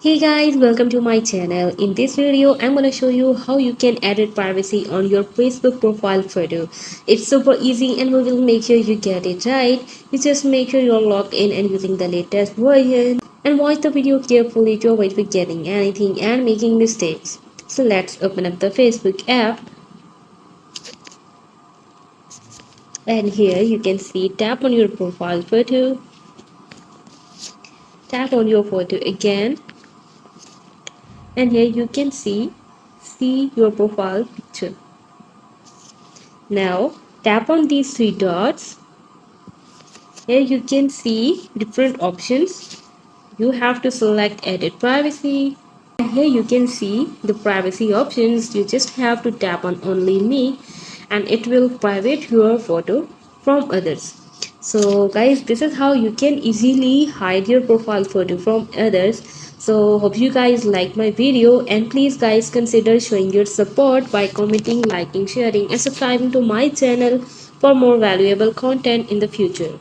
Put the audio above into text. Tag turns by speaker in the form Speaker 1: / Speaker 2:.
Speaker 1: Hey guys, welcome to my channel. In this video, I'm gonna show you how you can edit privacy on your Facebook profile photo. It's super easy and we will make sure you get it right. You just make sure you're logged in and using the latest version and watch the video carefully to avoid forgetting anything and making mistakes. So let's open up the Facebook app, and here you can see tap on your profile photo, tap on your photo again, and here you can see your profile picture. Now tap on these three dots. Here you can see different options. You have to select edit privacy. And here you can see the privacy options. You just have to tap on only me and it will private your photo from others. So guys, this is how you can easily hide your profile photo from others. So hope you guys like my video, and please guys consider showing your support by commenting, liking, sharing and subscribing to my channel for more valuable content in the future.